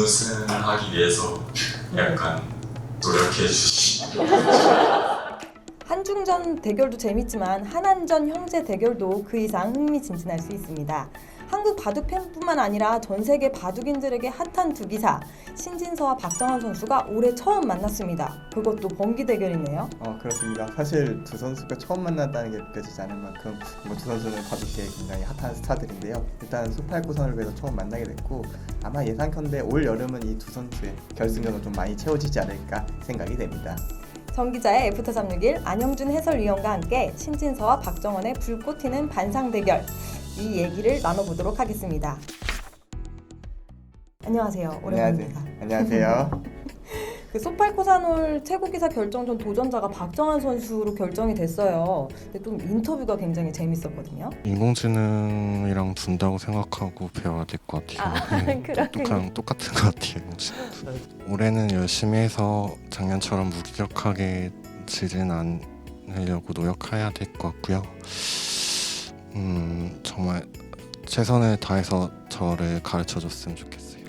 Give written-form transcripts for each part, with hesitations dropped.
우승하기 위해서 약간 노력해 주시. 한중전 대결도 재밌지만 한안전 형제 대결도 그 이상 흥미진진할 수 있습니다. 한국 바둑 팬뿐만 아니라 전 세계 바둑인들에게 핫한 두 기사 신진서와 박정환 선수가 올해 처음 만났습니다. 그것도 번기 대결이네요. 그렇습니다. 사실 두 선수가 처음 만났다는 게 느껴지지 않을 만큼 두 선수는 바둑계에 굉장히 핫한 스타들인데요. 일단 수8구선을 위해서 처음 만나게 됐고 아마 예상컨대 올 여름은 이 두 선수의 결승전으로 좀 많이 채워지지 않을까 생각이 됩니다. 정 기자의 애프터 361 안영준 해설위원과 함께 신진서와 박정환의 불꽃 튀는 반상 대결 이 얘기를 나눠보도록 하겠습니다. 안녕하세요. 오랜만입니다. 안녕하세요. 그 소팔코사놀 최고기사 결정전 도전자가 박정환 선수로 결정이 됐어요. 근데 좀 인터뷰가 굉장히 재밌었거든요. 인공지능이랑 둔다고 생각하고 배워야 될 것 같아요. 그렇군요. 똑같은 것 같아요. 올해는 열심히 해서 작년처럼 무기력하게 지진 않으려고 노력해야 될 것 같고요. 정말 최선을 다해서 저를 가르쳐줬으면 좋겠어요.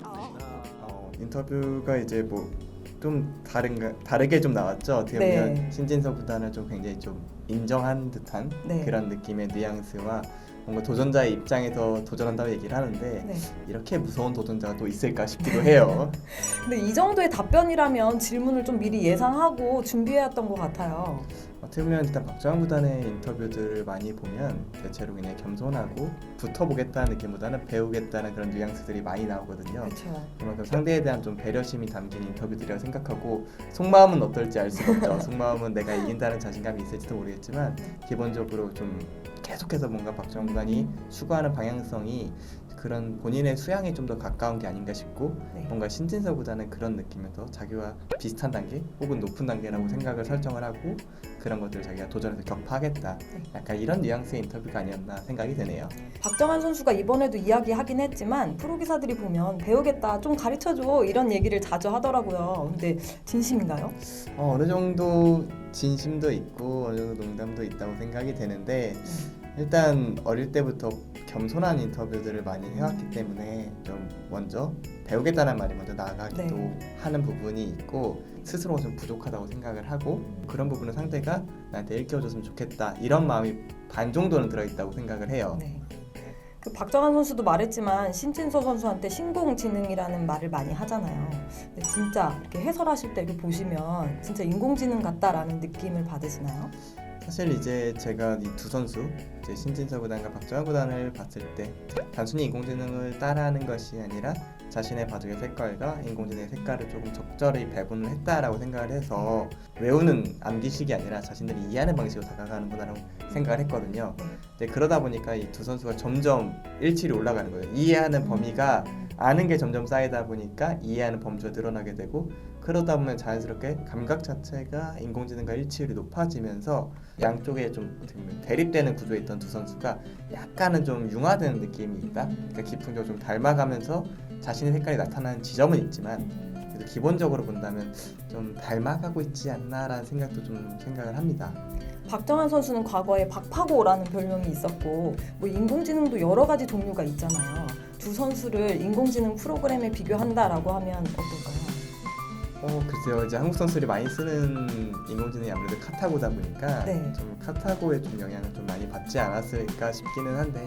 인터뷰가 이제 좀 다르게 좀 나왔죠. 어떻게 보면 네. 신진서 구단을 좀 굉장히 좀 인정한 듯한 네. 그런 느낌의 뉘앙스와 뭔가 도전자의 입장에서 도전한다고 얘기를 하는데 네. 이렇게 무서운 도전자가 또 있을까 싶기도 해요. 근데 이 정도의 답변이라면 질문을 좀 미리 예상하고 준비해왔던 것 같아요. 어떻게 보면 일단 박정환 구단의 인터뷰들을 많이 보면 대체로 그냥 겸손하고 붙어보겠다는 느낌보다는 배우겠다는 그런 뉘앙스들이 많이 나오거든요. 그렇죠. 그만큼 상대에 대한 좀 배려심이 담긴 인터뷰들이라고 생각하고 속마음은 어떨지 알 수가 없죠. 속마음은 내가 이긴다는 자신감이 있을지도 모르겠지만 기본적으로 좀 계속해서 뭔가 박정환 구단이 추구하는 방향성이 그런 본인의 수양에 좀 더 가까운 게 아닌가 싶고 네. 뭔가 신진서 구단은 그런 느낌에서 자기와 비슷한 단계 혹은 높은 단계라고 생각을 설정을 하고 그런 것들을 자기가 도전해서 격파하겠다 약간 이런 뉘앙스의 인터뷰가 아니었나 생각이 되네요. 박정환 선수가 이번에도 이야기하긴 했지만 프로기사들이 보면 배우겠다 좀 가르쳐줘 이런 얘기를 자주 하더라고요. 근데 진심인가요? 어느 정도 진심도 있고 어느 정도 농담도 있다고 생각이 되는데 일단 어릴 때부터 겸손한 인터뷰들을 많이 해왔기 때문에 좀 먼저 배우겠다는 말이 먼저 나아가기도 하는 부분이 있고 스스로 좀 부족하다고 생각을 하고 그런 부분은 상대가 나한테 일깨워줬으면 좋겠다 이런 마음이 반 정도는 들어있다고 생각을 해요. 네. 그 박정환 선수도 말했지만 신진서 선수한테 신공지능이라는 말을 많이 하잖아요. 근데 진짜 이렇게 해설하실 때 이렇게 보시면 진짜 인공지능 같다라는 느낌을 받으시나요? 사실 이제 제가 이 두 선수 이제 신진서 구단과 박정환 구단을 봤을 때 단순히 인공지능을 따라하는 것이 아니라 자신의 바둑의 색깔과 인공지능의 색깔을 조금 적절히 배분을 했다라고 생각을 해서 외우는 암기식이 아니라 자신들이 이해하는 방식으로 다가가는구나라고 생각을 했거든요. 근데 그러다 보니까 이 두 선수가 점점 일치율이 올라가는 거예요. 이해하는 범위가 아는 게 점점 쌓이다 보니까 이해하는 범주가 늘어나게 되고 그러다 보면 자연스럽게 감각 자체가 인공지능과 일치율이 높아지면서 양쪽에 좀 대립되는 구조에 있던 두 선수가 약간은 좀 융화되는 느낌이 있다. 그러니까 기풍적으로 좀 닮아가면서 자신의 색깔이 나타나는 지점은 있지만 그래도 기본적으로 본다면 좀 닮아가고 있지 않나라는 생각도 좀 생각을 합니다. 박정환 선수는 과거에 박파고라는 별명이 있었고 뭐 인공지능도 여러 가지 종류가 있잖아요. 두 선수를 인공지능 프로그램에 비교한다라고 하면 어떨까요? 글쎄요. 이제 한국 선수들이 많이 쓰는 인공지능이 아무래도 카타고다 보니까 네. 좀 카타고의 좀 영향을 좀 많이 받지 않았을까 싶기는 한데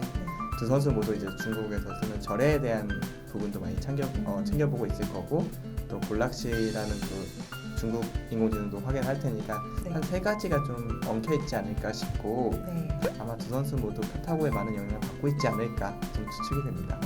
두 선수 모두 이제 중국에서 쓰는 절에 대한 부분도 많이 챙겨보고 있을 거고 또 볼락시라는 그 중국 인공지능도 확인할 테니까 네. 한 세 가지가 좀 엉켜 있지 않을까 싶고 네. 아마 두 선수 모두 카타고에 많은 영향을 받고 있지 않을까 좀 추측이 됩니다.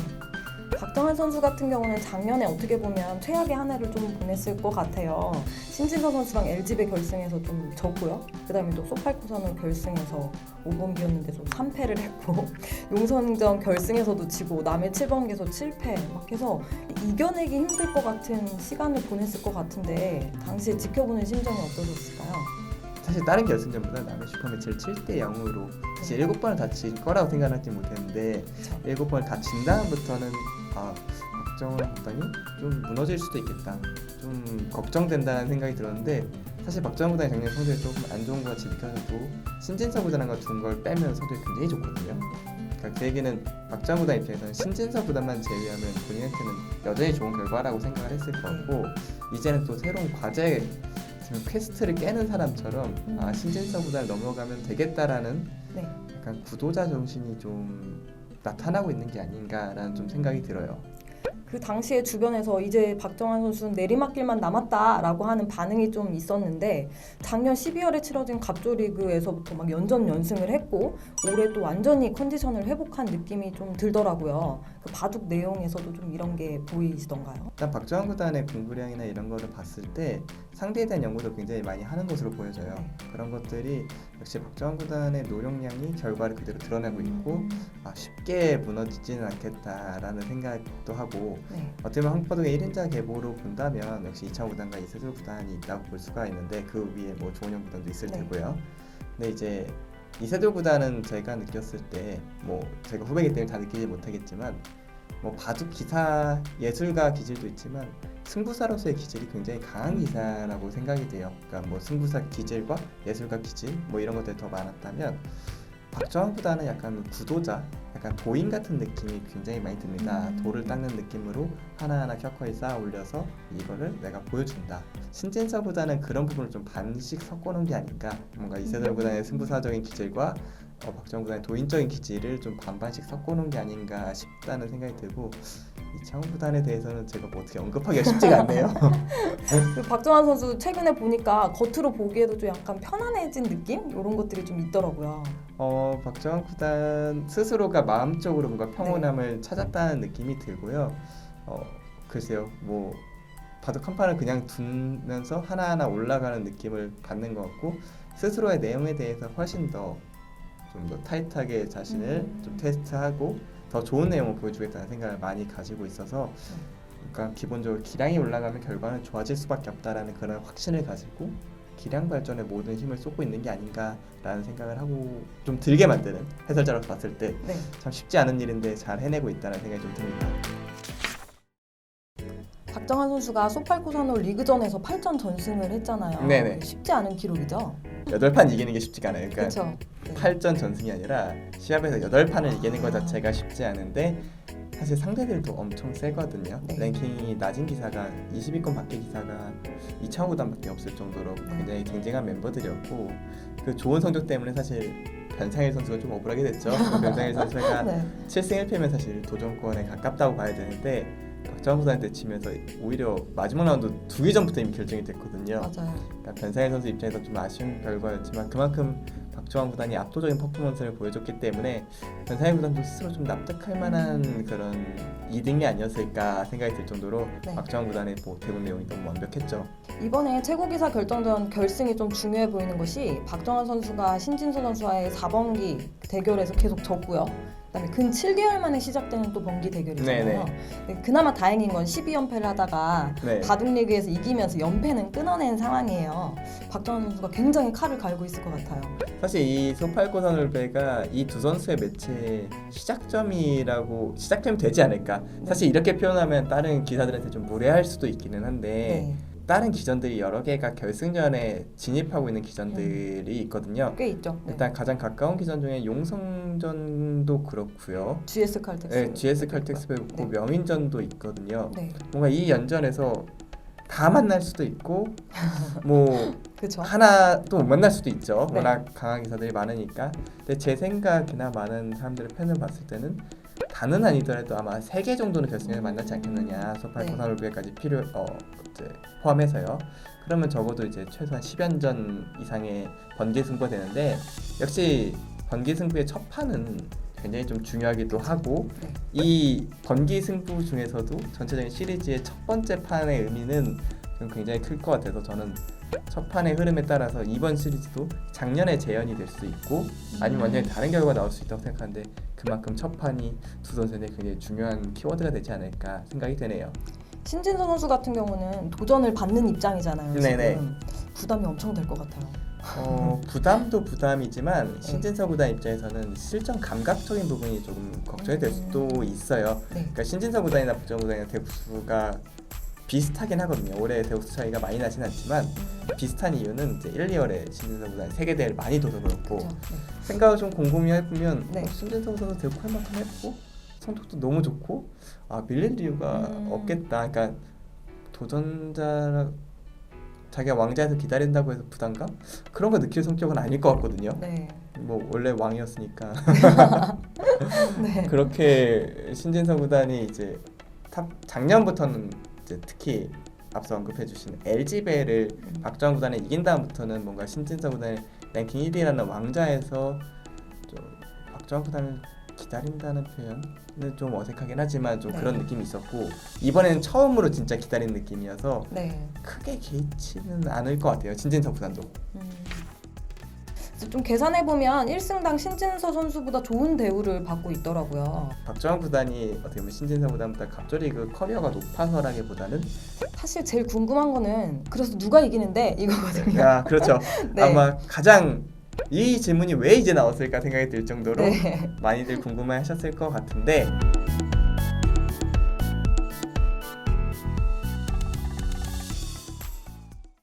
박정환 선수 같은 경우는 작년에 어떻게 보면 최악의 한 해를 좀 보냈을 것 같아요. 신진서 선수랑 LG배 결승에서 좀 졌고요. 그 다음에 또 소팔코사놀 결승에서 5번기였는데 좀 3패를 했고 용선전 결승에서도 지고 남의 7번기에서 7패 막 해서 이겨내기 힘들 것 같은 시간을 보냈을 것 같은데 당시에 지켜보는 심정이 어떠셨을까요? 사실 다른 결승전보다 남의 슈퍼매치를 7대 0으로 사실 7번을 다 질 거라고 생각하지 못했는데 그쵸. 7번을 다 진 다음부터는 박정환 구단이 좀 무너질 수도 있겠다 좀 걱정된다는 생각이 들었는데 사실 박정환 구단이 작년 성적이 조금 안 좋은 것 같이 느껴져도 신진서 구단과 둔 걸 빼면 성적이 굉장히 좋거든요. 그러니까 그 얘기는 박정환 구단 입장에서는 신진서 구단만 제외하면 본인한테는 여전히 좋은 결과라고 생각을 했을 거고 이제는 또 새로운 과제 지금 퀘스트를 깨는 사람처럼 아 신진서 구단을 넘어가면 되겠다라는 네. 약간 구도자 정신이 좀 나타나고 있는 게 아닌가라는 좀 생각이 들어요. 그 당시에 주변에서 이제 박정환 선수는 내리막길만 남았다라고 하는 반응이 좀 있었는데 작년 12월에 치러진 갑조리그에서부터 막 연전연승을 했고 올해 또 완전히 컨디션을 회복한 느낌이 좀 들더라고요. 그 바둑 내용에서도 좀 이런 게 보이시던가요? 일단 박정환 구단의 공부량이나 이런 거를 봤을 때 상대에 대한 연구도 굉장히 많이 하는 것으로 보여져요. 그런 것들이 역시 박정환 구단의 노력량이 결과를 그대로 드러내고 있고 아, 쉽게 무너지지는 않겠다라는 생각도 하고 네. 어떻게 보면 한국바둑의 1인자 계보로 본다면 역시 이창호 구단과 이세돌 구단이 있다고 볼 수가 있는데 그 위에 뭐 조은영 구단도 있을 네. 테고요. 근데 이제 이세돌 구단은 제가 느꼈을 때 뭐 제가 후배이기 때문에 다 느끼지 못하겠지만 뭐 바둑 기사 예술가 기질도 있지만 승부사로서의 기질이 굉장히 강한 기사라고 생각이 돼요. 그러니까 뭐 승부사 기질과 예술가 기질 뭐 이런 것들이 더 많았다면 박정환 구단은 약간 구도자, 약간 도인 같은 느낌이 굉장히 많이 듭니다. 돌을 닦는 느낌으로 하나하나 켜커이 쌓아 올려서 이거를 내가 보여준다. 신진서 구단은 그런 부분을 좀 반씩 섞어놓은 게 아닌가. 뭔가 이세돌 구단의 승부사적인 기질과 박정환 구단의 도인적인 기질을 좀 반반씩 섞어놓은 게 아닌가 싶다는 생각이 들고 이창호 구단에 대해서는 제가 뭐 어떻게 언급하기가 쉽지가 않네요. 그 박정환 선수 최근에 보니까 겉으로 보기에도 좀 약간 편안해진 느낌? 이런 것들이 좀 있더라고요. 박정환 구단 스스로가 마음적으로 뭔가 평온함을 찾았다는 느낌이 들고요. 글쎄요, 뭐 바둑 한 판을 그냥 두면서 하나하나 올라가는 느낌을 받는 것 같고 스스로의 내용에 대해서 훨씬 더 좀 더 타이트하게 자신을 좀 테스트하고 더 좋은 내용을 보여주겠다는 생각을 많이 가지고 있어서 그러니까 기본적으로 기량이 올라가면 결과는 좋아질 수밖에 없다라는 그런 확신을 가지고 기량 발전에 모든 힘을 쏟고 있는 게 아닌가라는 생각을 하고 좀 들게 만드는 해설자로서 봤을 때 참 네. 쉽지 않은 일인데 잘 해내고 있다는 생각이 좀 듭니다. 박정환 선수가 소팔코사노 리그전에서 8전 전승을 했잖아요. 네네. 쉽지 않은 기록이죠. 8판 이기는 게 쉽지가 않아요. 그러니까 그렇죠. 네. 8전 전승이 아니라 시합에서 8판을 이기는 것 자체가 쉽지 않은데 사실 상대들도 엄청 세거든요. 네. 랭킹이 낮은 기사가 20위권 밖의 기사가 이창호 구단밖에 없을 정도로 굉장히 쟁쟁한 멤버들이었고 그 좋은 성적 때문에 사실 변상일 선수가 좀 억울하게 됐죠. 변상일 선수가 네. 7승 1패면 사실 도전권에 가깝다고 봐야 되는데 박정환 구단한테 치면서 오히려 마지막 라운드 2기 전부터 이미 결정이 됐거든요. 맞아요. 그러니까 변상일 선수 입장에서 좀 아쉬운 결과였지만 그만큼 박정환 구단이 압도적인 퍼포먼스를 보여줬기 때문에 변상일 구단도 스스로 좀 납득할 만한 그런 2등이 아니었을까 생각이 들 정도로 네. 박정환 구단의 대본 내용이 너무 완벽했죠. 이번에 최고기사 결정전 결승이 좀 중요해 보이는 것이 박정환 선수가 신진서 선수와의 4번기 대결에서 계속 졌고요. 그다음에 근 7개월 만에 시작되는 또 번기 대결이잖아요. 네, 그나마 다행인 건 12연패를 하다가 네. 바둑리그에서 이기면서 연패는 끊어낸 상황이에요. 박정환 선수가 굉장히 칼을 갈고 있을 것 같아요. 사실 이 소팔코사놀베가 이 두 선수의 매체의 시작점이 되지 않을까. 사실 이렇게 표현하면 다른 기사들한테 좀 무례할 수도 있기는 한데 네, 다른 기전들이 여러 개가 결승전에 진입하고 있는 기전들이 있거든요. 꽤 있죠. 네. 일단 가장 가까운 기전 중에 용성전도 그렇고요. GS 칼텍스. 네, GS 칼텍스도 있고 네. 명인전도 있거든요. 네, 뭔가 이 연전에서 다 만날 수도 있고 뭐 그렇죠. 하나도 못 만날 수도 있죠. 네. 워낙 강한 기사들이 많으니까. 근데 제 생각이나 많은 사람들의 팬을 봤을 때는 다는 아니더라도 아마 3개 정도는 결승에서 만나지 않겠느냐. 소팔코사놀베까지 이제 포함해서요. 그러면 적어도 이제 최소한 10연전 이상의 번개 승부가 되는데 역시 번개 승부의 첫 판은 굉장히 좀 중요하기도 하고 네. 이 번개 승부 중에서도 전체적인 시리즈의 첫 번째 판의 의미는 좀 굉장히 클 것 같아서 저는 첫 판의 흐름에 따라서 이번 시리즈도 작년에 재현이 될 수도 있고 아니면 완전히 다른 결과가 나올 수 있다고 생각하는데 그만큼 첫 판이 두 선수한테 굉장히 중요한 키워드가 되지 않을까 생각이 되네요. 신진서 선수 같은 경우는 도전을 받는 입장이잖아요. 네네. 지금 부담이 엄청 될 것 같아요. 부담도 부담이지만 신진서 구단 입장에서는 실전 감각적인 부분이 조금 걱정이 될 수도 있어요. 네. 그러니까 신진서 구단이나 박정환 구단이나 대부수가 비슷하긴 하거든요. 올해 대우수 차이가 많이 나진 않지만 비슷한 이유는 이제 1, 2월에 신진서보다 세계대회를 많이 둬서 그렇고 그렇죠. 네. 생각을 좀 곰곰이 해보면 네. 신진서 선수 대구 할 만큼 했고 성적도 너무 좋고 밀릴 이유가 없겠다. 그러니까 도전자 자기가 왕자에서 기다린다고 해서 부담감? 그런 거 느낄 성격은 아닐 것 같거든요. 네. 뭐 원래 왕이었으니까 네. 그렇게 신진서 구단이 이제 작년부터는 이제 특히 앞서 언급해주신 LG배를 박정환 구단에 이긴 다음부터는 뭔가 신진서 구단의 랭킹 1위라는 왕좌에서 좀 박정환 구단을 기다린다는 표현은 좀 어색하긴 하지만 좀 네. 그런 느낌이 있었고 이번에는 처음으로 진짜 기다린 느낌이어서 네. 크게 개의치는 않을 것 같아요. 신진서 구단도. 그래서 좀 계산해보면 1승당 신진서 선수보다 좋은 대우를 받고 있더라고요. 박정환 구단이 어떻게 보면 신진서 구단보다 갑자기 그 커리어가 높아서라기보다는 사실 제일 궁금한 거는 그래서 누가 이기는데 이거거든요. 그렇죠. 네. 아마 가장 이 질문이 왜 이제 나왔을까 생각이 들 정도로 네. 많이들 궁금해하셨을 것 같은데